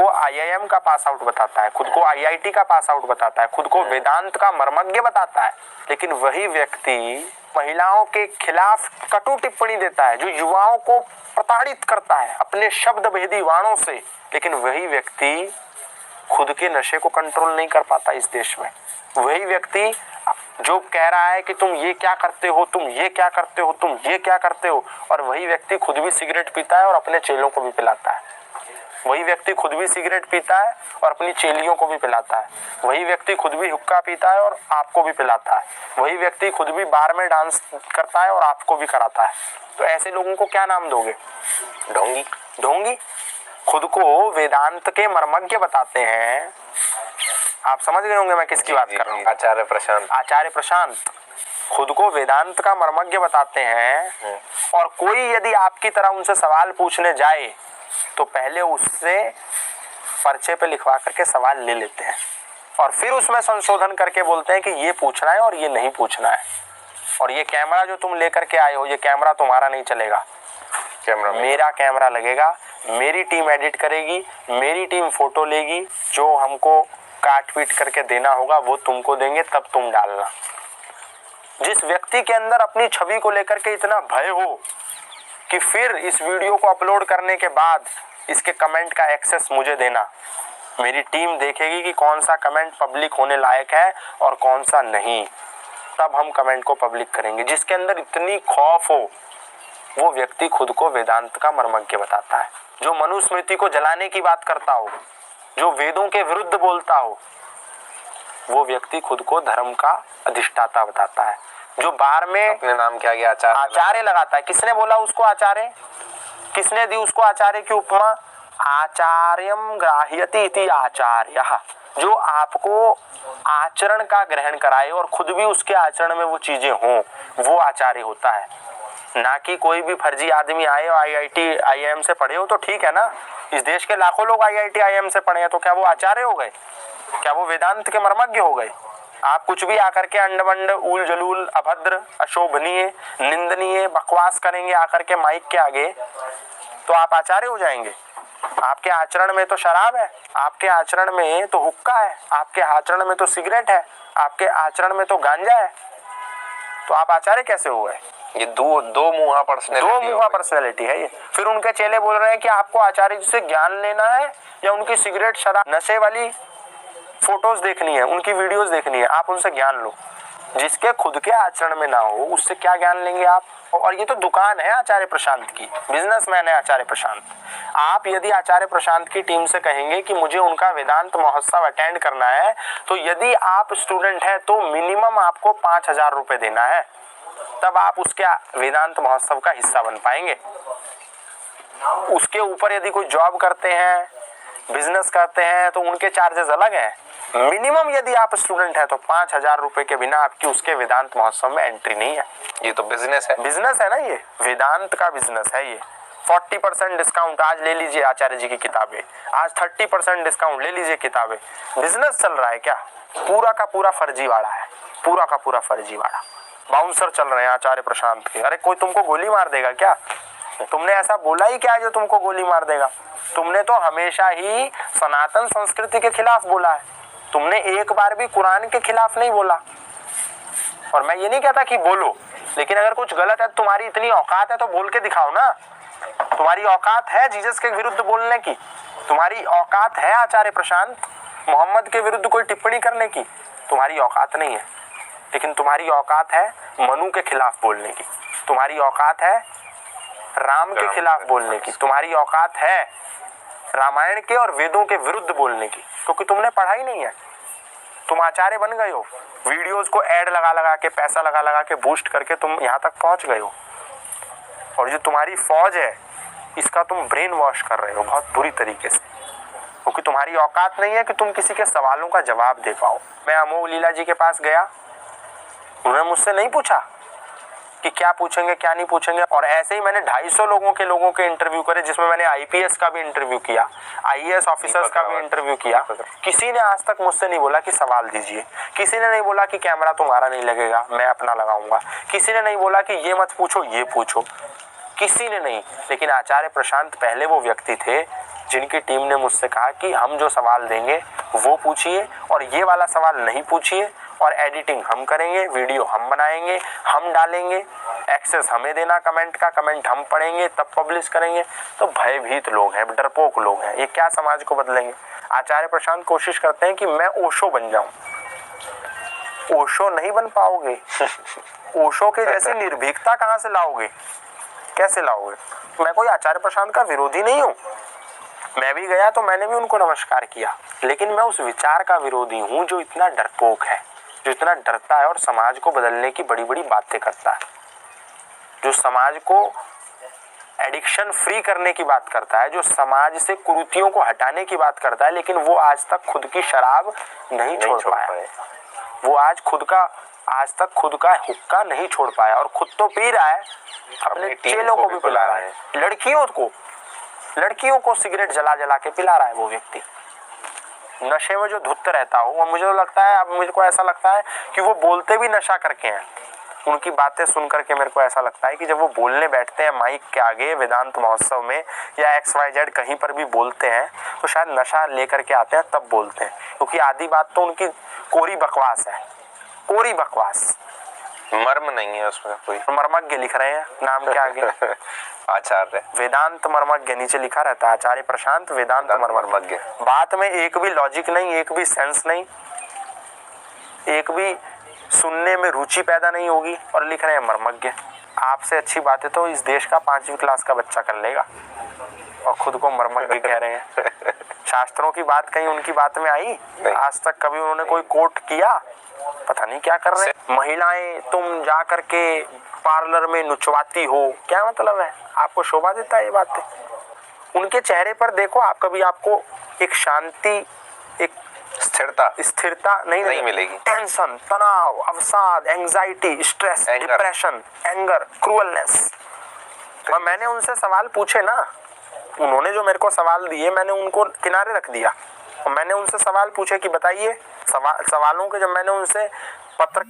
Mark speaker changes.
Speaker 1: को IIM का pass out बताता है, खुद को IIT का पास आउट बताता है, खुद को वेदांत का मर्मज्ञ बताता है, लेकिन वही व्यक्ति महिलाओं के खिलाफ कटु टिप्पणी देता है, जो युवाओं को प्रताड़ित करता है अपने शब्द भेदी वाणों से, लेकिन वही व्यक्ति खुद के नशे को कंट्रोल नहीं कर पाता इस देश में। वही व्यक्ति जो कह रहा है कि तुम ये क्या करते हो, तुम ये क्या करते हो, तुम ये क्या करते हो, और वही व्यक्ति खुद भी सिगरेट पीता है और अपने चेलों को भी पिलाता है। वही व्यक्ति खुद भी सिगरेट पीता है और अपनी चेलियों को भी पिलाता है। वही व्यक्ति खुद भी हुक्का पीता है और आपको भी पिलाता है। वही व्यक्ति खुद भी बार में डांस करता है और आपको भी कराता है। तो ऐसे लोगों को क्या नाम दोगे? ढोंगी। ढोंगी खुद को वेदांत के मर्मज्ञ बताते हैं। आप समझ गए होंगे मैं किसकी बात कर रहा हूँ।
Speaker 2: आचार्य प्रशांत।
Speaker 1: आचार्य प्रशांत खुद को वेदांत का मर्मज्ञ बताते हैं, और कोई यदि आपकी तरह उनसे सवाल पूछने जाए तो पहले उससे पर्चे पे लिखवा करके सवाल ले लेते हैं और फिर उसमें संशोधन करके बोलते हैं कि ये पूछना है और ये नहीं पूछना है। और ये कैमरा जो तुम लेकर के आए हो, ये कैमरा तुम्हारा नहीं चलेगा, कैमरा मेरा कैमरा लगेगा, मेरी टीम एडिट करेगी, मेरी टीम फोटो लेगी, जो हमको काट पीट करके देना होगा वो तुमको देंगे, तब तुम डालना। जिस व्यक्ति के अंदर अपनी छवि को लेकर के इतना भय हो कि फिर इस वीडियो को अपलोड करने के बाद इसके कमेंट का एक्सेस मुझे देना, मेरी टीम देखेगी कि कौन सा कमेंट पब्लिक होने लायक है और कौन सा नहीं, तब हम कमेंट को पब्लिक करेंगे। जिसके अंदर इतनी खौफ हो वो व्यक्ति खुद को वेदांत का मर्मज्ञ बताता है। जो मनुस्मृति को जलाने की बात करता हो, जो वेदों के विरुद्ध बोलता हो, वो व्यक्ति खुद को धर्म का अधिष्ठाता बताता है। जो बार में
Speaker 2: अपने नाम क्या गया
Speaker 1: आचार्य लगाता है। किसने बोला उसको आचार्य? किसने दी उसको आचार्य की उपमा? आचार्यम ग्राह्यति इति आचार्यः, जो आपको आचरण का ग्रहण कराए और खुद भी उसके आचरण में वो चीजें हों, वो आचार्य होता है। ना कि कोई भी फर्जी आदमी आए और IIT IIM से पढ़े हो तो ठीक है ना। इस देश के लाखों लोग IIT IIM से पढ़े हैं, तो क्या वो आचार्य हो गए? क्या वो वेदांत के मर्मज्ञ हो गए? आप कुछ भी आकर के अंडबंड उल जलूल अभद्र अशोभनीय निंदनीय बकवास करेंगे आकर के माइक के आगे, तो आप आचार्य हो जाएंगे? आपके आचरण में तो शराब है, आपके आचरण में तो हुक्का है, आपके आचरण में तो सिगरेट है, आपके आचरण में तो गांजा है, तो आप आचार्य कैसे हो गए?
Speaker 2: ये दो मुहा
Speaker 1: पर्सनैलिटी है ये। फिर उनके चेले बोल रहे हैं कि आपको आचार्य जी से ज्ञान लेना है या उनकी सिगरेट शराब नशे वाली फोटोज देखनी है, उनकी वीडियोस देखनी है, आप उनसे ज्ञान लो। जिसके खुद के आचरण में ना हो उससे क्या ज्ञान लेंगे आप? और ये तो दुकान है आचार्य प्रशांत की, बिजनेसमैन है आचार्य प्रशांत। आप यदि आचार्य प्रशांत की टीम से कहेंगे कि मुझे उनका वेदांत महोत्सव अटेंड करना है, तो यदि आप स्टूडेंट है तो मिनिमम आपको 5,000 रुपए देना है, तब आप उसके वेदांत महोत्सव का हिस्सा बन पाएंगे। उसके ऊपर यदि कोई जॉब करते हैं, बिजनेस करते हैं, तो उनके चार्जेस अलग हैं। मिनिमम यदि आप स्टूडेंट है तो 5,000 रुपए के बिना आपकी उसके वेदांत महोत्सव में एंट्री नहीं है।
Speaker 2: ये तो बिजनेस है,
Speaker 1: बिजनेस है ना, ये वेदांत का बिजनेस है। ये 40% डिस्काउंट आज ले लीजिए आचार्य जी की किताबें, आज 30% डिस्काउंट ले लीजिए किताबें। बिजनेस चल रहा है क्या? पूरा का पूरा फर्जीवाड़ा है, पूरा का पूरा फर्जीवाड़ा। बाउंसर चल रहे हैं आचार्य प्रशांत के। अरे कोई तुमको गोली मार देगा क्या? तुमने ऐसा बोला ही क्या है जो तुमको गोली मार देगा? तुमने तो हमेशा ही सनातन संस्कृति के खिलाफ बोला है, तुमने एक बार भी कुरान के खिलाफ नहीं बोला। और मैं ये नहीं कहता कि बोलो, लेकिन अगर कुछ गलत है, तुम्हारी इतनी औकात है तो बोल के दिखाओ ना। तुम्हारी औकात है जीसस के विरुद्ध बोलने की, तुम्हारी औकात है आचार्य प्रशांत मोहम्मद के विरुद्ध कोई टिप्पणी करने की, तुम्हारी औकात नहीं है। लेकिन तुम्हारी औकात है मनु के खिलाफ बोलने की, तुम्हारी औकात है राम के खिलाफ बोलने की, तुम्हारी औकात है रामायण के और वेदों के विरुद्ध बोलने की, क्योंकि तुमने पढ़ा ही नहीं है। तुम आचार्य बन गए हो, वीडियोस को ऐड लगा लगा के, पैसा लगा लगा के बूस्ट करके तुम यहाँ तक पहुंच गए हो। और जो तुम्हारी फौज है इसका तुम ब्रेन वॉश कर रहे हो बहुत बुरी तरीके से, क्योंकि तुम्हारी औकात नहीं है कि तुम किसी के सवालों का जवाब दे पाओ। मैं अमोघ लीला जी के पास गया, उन्होंने मुझसे नहीं पूछा कि क्या पूछेंगे क्या नहीं पूछेंगे, और ऐसे ही मैंने 250 लोगों के इंटरव्यू करे, जिसमें मैंने IPS का भी इंटरव्यू किया, IAS ऑफिसर्स का भी इंटरव्यू किया। किसी ने आज तक मुझसे नहीं बोला कि सवाल दीजिए, किसी ने नहीं बोला कि कैमरा तुम्हारा नहीं लगेगा मैं अपना लगाऊंगा, किसी ने नहीं बोला कि ये मत पूछो ये पूछो, किसी ने नहीं। लेकिन आचार्य प्रशांत पहले वो व्यक्ति थे जिनकी टीम ने मुझसे कहा कि हम जो सवाल देंगे वो पूछिए और ये वाला सवाल नहीं पूछिए, और एडिटिंग हम करेंगे, वीडियो हम बनाएंगे, हम डालेंगे, एक्सेस हमें देना कमेंट का, कमेंट हम पढ़ेंगे तब पब्लिश करेंगे। तो भयभीत लोग हैं, डरपोक लोग हैं, ये क्या समाज को बदलेंगे। आचार्य प्रशांत कोशिश करते हैं कि मैं ओशो बन जाऊं। ओशो नहीं बन पाओगे। ओशो के जैसी निर्भीकता कहां से लाओगे, कैसे लाओगे। मैं कोई आचार्य प्रशांत का विरोधी नहीं हूं, मैं भी गया तो मैंने भी उनको नमस्कार किया, लेकिन मैं उस विचार का विरोधी हूं जो इतना डरपोक है, जो इतना डरता है और समाज को बदलने की बड़ी बड़ी बातें करता है, जो समाज को एडिक्शन फ्री करने की बात करता है, जो समाज से कुरीतियों को हटाने की बात करता है, लेकिन वो आज तक खुद की शराब नहीं छोड़ पाया। वो आज तक खुद का हुक्का नहीं छोड़ पाया और खुद तो पी रहा है, अपने चेलों को भी पिला रहा है, लड़कियों को सिगरेट जला जला के पिला रहा है वो व्यक्ति। नशे में जो धुत रहता हो, और मुझे तो लगता है, अब मुझे को ऐसा लगता है कि वो बोलते भी नशा करके हैं। उनकी बातें सुन करके मेरे को ऐसा लगता है कि जब वो बोलने बैठते हैं माइक के आगे वेदांत महोत्सव में या XYZ कहीं पर भी बोलते हैं तो शायद नशा लेकर के आते हैं तब बोलते हैं, क्योंकि आधी बात तो उनकी कोरी बकवास है, कोरी बकवास,
Speaker 2: मर्म नहीं है उसमें कोई।
Speaker 1: मर्मज्ञ लिख रहे हैं नाम के आगे
Speaker 2: आचार्य
Speaker 1: वेदांत मर्मज्ञ नीचे लिखा रहता है, आचार्य प्रशांत वेदांत मर्मज्ञ। बात में एक भी लॉजिक नहीं, एक भी सेंस नहीं, एक भी सुनने में रुचि पैदा नहीं होगी और लिख रहे हैं मर्मज्ञ। आपसे अच्छी बातें तो इस देश का 5वीं क्लास का बच्चा कर लेगा और खुद को मर्मज्ञ कह रहे हैं। शास्त्रों की बात कहीं उनकी बात में आई? आज तक कभी उन्होंने कोई कोट किया? पता नहीं क्या कर रहे हैं। महिलाएं तुम जा करके पार्लर में नुचवाती हो, क्या मतलब है? आपको शोभा देता है ये बातें? उनके चेहरे पर देखो आप, कभी आपको एक शांति, एक स्थिरता नहीं
Speaker 2: मिलेगी।
Speaker 1: टेंशन, तनाव, अवसाद, एंजाइटी, स्ट्रेस, डिप्रेशन, एंगर, क्रूअलनेस। और मैंने उनसे सवाल पूछे ना, उन्होंने जो मेरे को सवाल दिए मैंने उनको किनारे रख दिया और मैंने उनसे सवाल पूछे कि बताइए। सवालों के जब मैंने उनसे पत्र